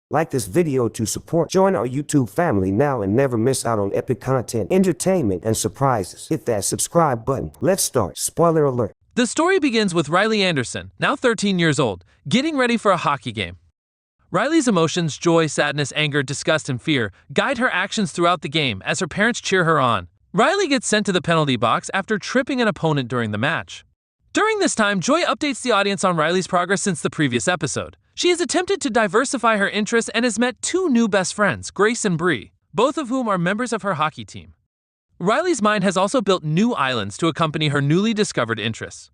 Like this video to support. Join our YouTube family now and never miss out on epic content, entertainment, and surprises. Hit that subscribe button. Let's start. Spoiler alert. The story begins with Riley Anderson, now 13 years old, getting ready for a hockey game. Riley's emotions, joy, sadness, anger, disgust, and fear guide her actions throughout the game as her parents cheer her on. Riley gets sent to the penalty box after tripping an opponent during the match. During this time, Joy updates the audience on Riley's progress since the previous episode. She has attempted to diversify her interests and has met two new best friends, Grace and Bree, both of whom are members of her hockey team. Riley's mind has also built new islands to accompany her newly discovered interests.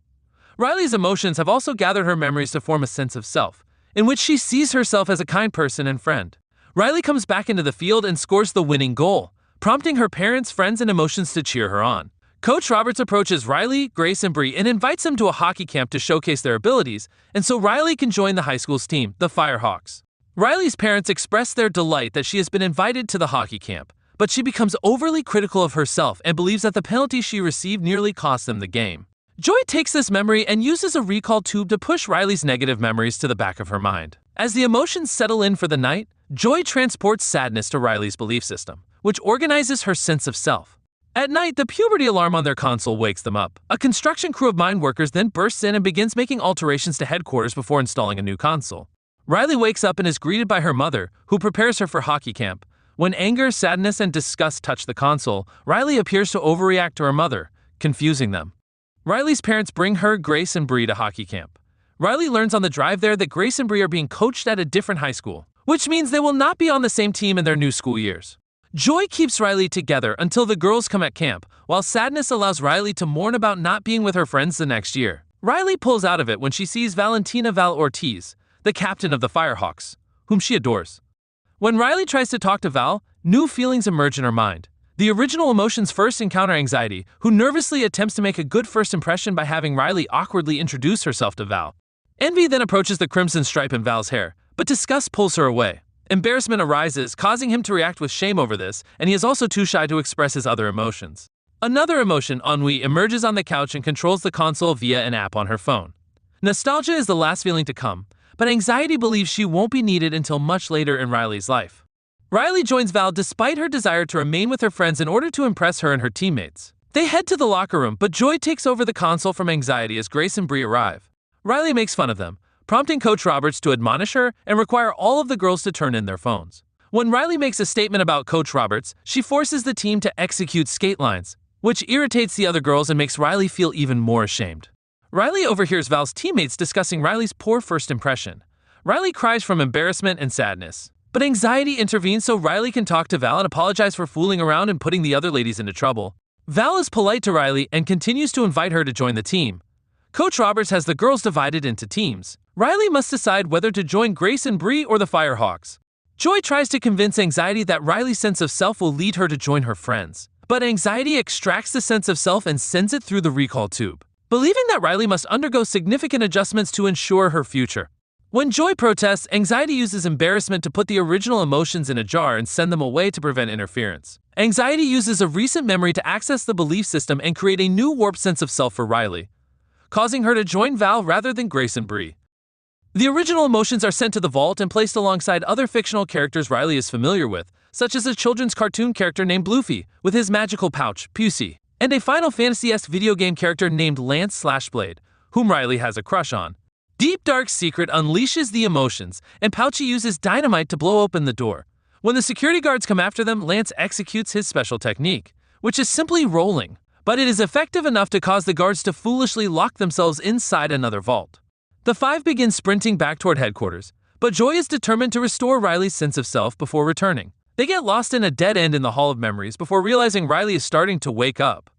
Riley's emotions have also gathered her memories to form a sense of self, in which she sees herself as a kind person and friend. Riley comes back into the field and scores the winning goal, prompting her parents, friends, and emotions to cheer her on. Coach Roberts approaches Riley, Grace, and Bree and invites them to a hockey camp to showcase their abilities, and so Riley can join the high school's team, the Firehawks. Riley's parents express their delight that she has been invited to the hockey camp, but she becomes overly critical of herself and believes that the penalty she received nearly cost them the game. Joy takes this memory and uses a recall tube to push Riley's negative memories to the back of her mind. As the emotions settle in for the night, Joy transports sadness to Riley's belief system, which organizes her sense of self. At night, the puberty alarm on their console wakes them up. A construction crew of mine workers then bursts in and begins making alterations to headquarters before installing a new console. Riley wakes up and is greeted by her mother, who prepares her for hockey camp. When anger, sadness, and disgust touch the console, Riley appears to overreact to her mother, confusing them. Riley's parents bring her, Grace, and Bree to hockey camp. Riley learns on the drive there that Grace and Bree are being coached at a different high school, which means they will not be on the same team in their new school years. Joy keeps Riley together until the girls come at camp, while sadness allows Riley to mourn about not being with her friends the next year. Riley pulls out of it when she sees Valentina Val Ortiz, the captain of the Firehawks, whom she adores. When Riley tries to talk to Val, new feelings emerge in her mind. The original emotions first encounter anxiety, who nervously attempts to make a good first impression by having Riley awkwardly introduce herself to Val. Envy then approaches the crimson stripe in Val's hair, but disgust pulls her away. Embarrassment arises, causing him to react with shame over this, and he is also too shy to express his other emotions. Another emotion, ennui, emerges on the couch and controls the console via an app on her phone. Nostalgia is the last feeling to come, but anxiety believes she won't be needed until much later in Riley's life. Riley joins Val despite her desire to remain with her friends in order to impress her and her teammates. They head to the locker room, but Joy takes over the console from anxiety as Grace and Bree arrive. Riley makes fun of them, prompting Coach Roberts to admonish her and require all of the girls to turn in their phones. When Riley makes a statement about Coach Roberts, she forces the team to execute skate lines, which irritates the other girls and makes Riley feel even more ashamed. Riley overhears Val's teammates discussing Riley's poor first impression. Riley cries from embarrassment and sadness, but anxiety intervenes so Riley can talk to Val and apologize for fooling around and putting the other ladies into trouble. Val is polite to Riley and continues to invite her to join the team. Coach Roberts has the girls divided into teams. Riley must decide whether to join Grace and Bree or the Firehawks. Joy tries to convince anxiety that Riley's sense of self will lead her to join her friends, but anxiety extracts the sense of self and sends it through the recall tube, believing that Riley must undergo significant adjustments to ensure her future. When Joy protests, anxiety uses embarrassment to put the original emotions in a jar and send them away to prevent interference. Anxiety uses a recent memory to access the belief system and create a new warped sense of self for Riley, causing her to join Val rather than Grace and Bree. The original emotions are sent to the vault and placed alongside other fictional characters Riley is familiar with, such as a children's cartoon character named Bluefy, with his magical pouch, Pusey, and a Final Fantasy-esque video game character named Lance/Blade, whom Riley has a crush on. Deep Dark Secret unleashes the emotions, and Pouchy uses dynamite to blow open the door. When the security guards come after them, Lance executes his special technique, which is simply rolling, but it is effective enough to cause the guards to foolishly lock themselves inside another vault. The five begin sprinting back toward headquarters, but Joy is determined to restore Riley's sense of self before returning. They get lost in a dead end in the Hall of Memories before realizing Riley is starting to wake up.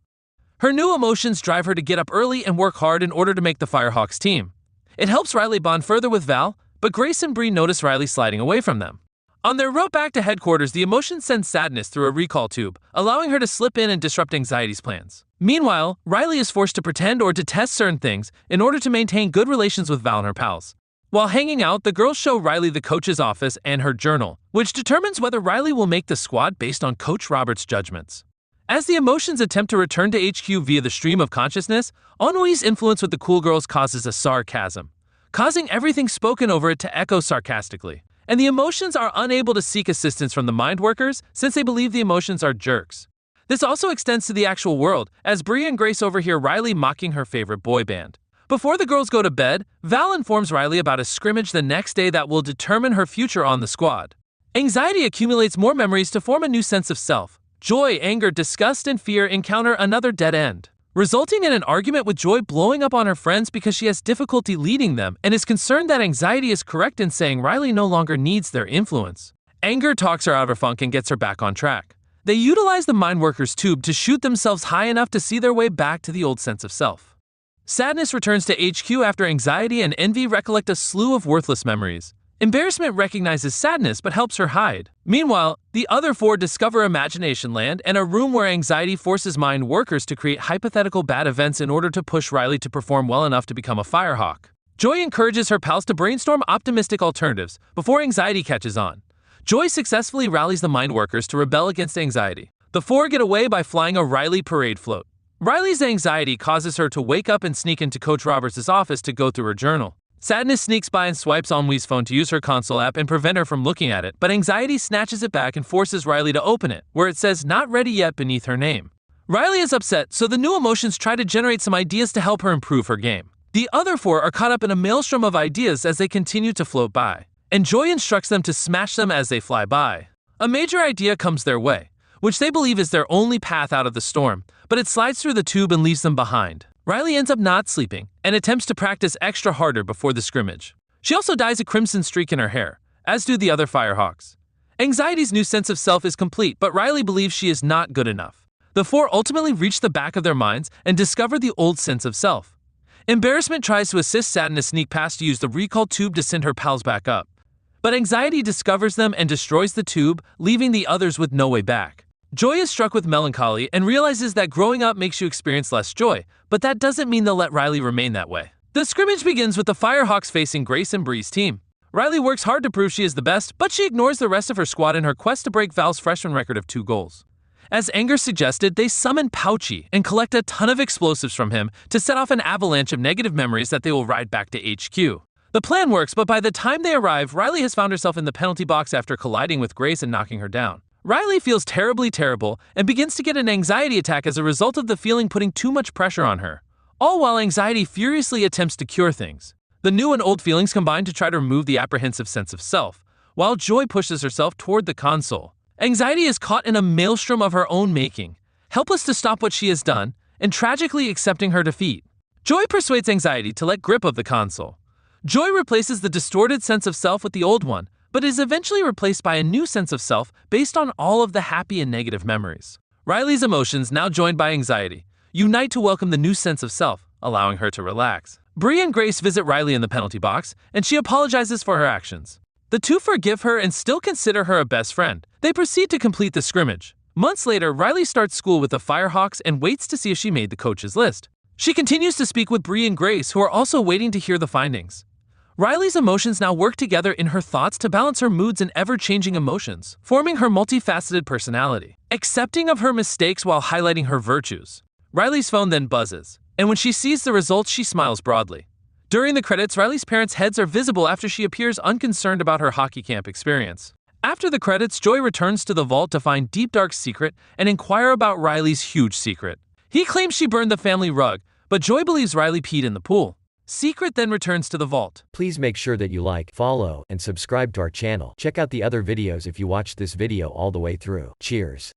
Her new emotions drive her to get up early and work hard in order to make the Firehawks team. It helps Riley bond further with Val, but Grace and Bree notice Riley sliding away from them. On their route back to headquarters, the emotions send sadness through a recall tube, allowing her to slip in and disrupt anxiety's plans. Meanwhile, Riley is forced to pretend or detest certain things in order to maintain good relations with Val and her pals. While hanging out, the girls show Riley the coach's office and her journal, which determines whether Riley will make the squad based on Coach Roberts' judgments. As the emotions attempt to return to HQ via the stream of consciousness, Ennui's influence with the cool girls causes a sarcasm, causing everything spoken over it to echo sarcastically. and the emotions are unable to seek assistance from the mind workers since they believe the emotions are jerks. This also extends to the actual world, as Bree and Grace overhear Riley mocking her favorite boy band. Before the girls go to bed, Val informs Riley about a scrimmage the next day that will determine her future on the squad. Anxiety accumulates more memories to form a new sense of self. Joy, anger, disgust, and fear encounter another dead end, resulting in an argument with Joy blowing up on her friends because she has difficulty leading them and is concerned that anxiety is correct in saying Riley no longer needs their influence. Anger talks her out of her funk and gets her back on track. They utilize the mind worker's tube to shoot themselves high enough to see their way back to the old sense of self. Sadness returns to HQ after anxiety and envy recollect a slew of worthless memories. Embarrassment recognizes sadness but helps her hide. Meanwhile, the other four discover Imagination Land and a room where anxiety forces mind workers to create hypothetical bad events in order to push Riley to perform well enough to become a Firehawk. Joy encourages her pals to brainstorm optimistic alternatives before anxiety catches on. Joy successfully rallies the mind workers to rebel against anxiety. The four get away by flying a Riley parade float. Riley's anxiety causes her to wake up and sneak into Coach Roberts' office to go through her journal. Sadness sneaks by and swipes Ennui's phone to use her console app and prevent her from looking at it, but anxiety snatches it back and forces Riley to open it, where it says "not ready yet" beneath her name. Riley is upset, so the new emotions try to generate some ideas to help her improve her game. The other four are caught up in a maelstrom of ideas as they continue to float by, and Joy instructs them to smash them as they fly by. A major idea comes their way, which they believe is their only path out of the storm, but it slides through the tube and leaves them behind. Riley ends up not sleeping and attempts to practice extra harder before the scrimmage. She also dyes a crimson streak in her hair, as do the other Firehawks. Anxiety's new sense of self is complete, but Riley believes she is not good enough. The four ultimately reach the back of their minds and discover the old sense of self. Embarrassment tries to assist Sadness sneak past to use the recall tube to send her pals back up. But anxiety discovers them and destroys the tube, leaving the others with no way back. Joy is struck with melancholy and realizes that growing up makes you experience less joy, but that doesn't mean they'll let Riley remain that way. The scrimmage begins with the Firehawks facing Grace and Bree's team. Riley works hard to prove she is the best, but she ignores the rest of her squad in her quest to break Val's freshman record of 2 goals. As Anger suggested, they summon Pouchy and collect a ton of explosives from him to set off an avalanche of negative memories that they will ride back to HQ. The plan works, but by the time they arrive, Riley has found herself in the penalty box after colliding with Grace and knocking her down. Riley feels terrible and begins to get an anxiety attack as a result of the feeling putting too much pressure on her, all while anxiety furiously attempts to cure things. The new and old feelings combine to try to remove the apprehensive sense of self, while Joy pushes herself toward the console. Anxiety is caught in a maelstrom of her own making, helpless to stop what she has done, and tragically accepting her defeat. Joy persuades anxiety to let grip of the console. Joy replaces the distorted sense of self with the old one, but is eventually replaced by a new sense of self based on all of the happy and negative memories. Riley's emotions, now joined by anxiety, unite to welcome the new sense of self, allowing her to relax. Bree and Grace visit Riley in the penalty box, and she apologizes for her actions. The two forgive her and still consider her a best friend. They proceed to complete the scrimmage. Months later, Riley starts school with the Firehawks and waits to see if she made the coach's list. She continues to speak with Bree and Grace, who are also waiting to hear the findings. Riley's emotions now work together in her thoughts to balance her moods and ever-changing emotions, forming her multifaceted personality, accepting of her mistakes while highlighting her virtues. Riley's phone then buzzes, and when she sees the results, she smiles broadly. During the credits, Riley's parents' heads are visible after she appears unconcerned about her hockey camp experience. After the credits, Joy returns to the vault to find Deep Dark's secret and inquire about Riley's huge secret. He claims she burned the family rug, but Joy believes Riley peed in the pool. Secret then returns to the vault. Please make sure that you like, follow, and subscribe to our channel. Check out the other videos if you watched this video all the way through. Cheers.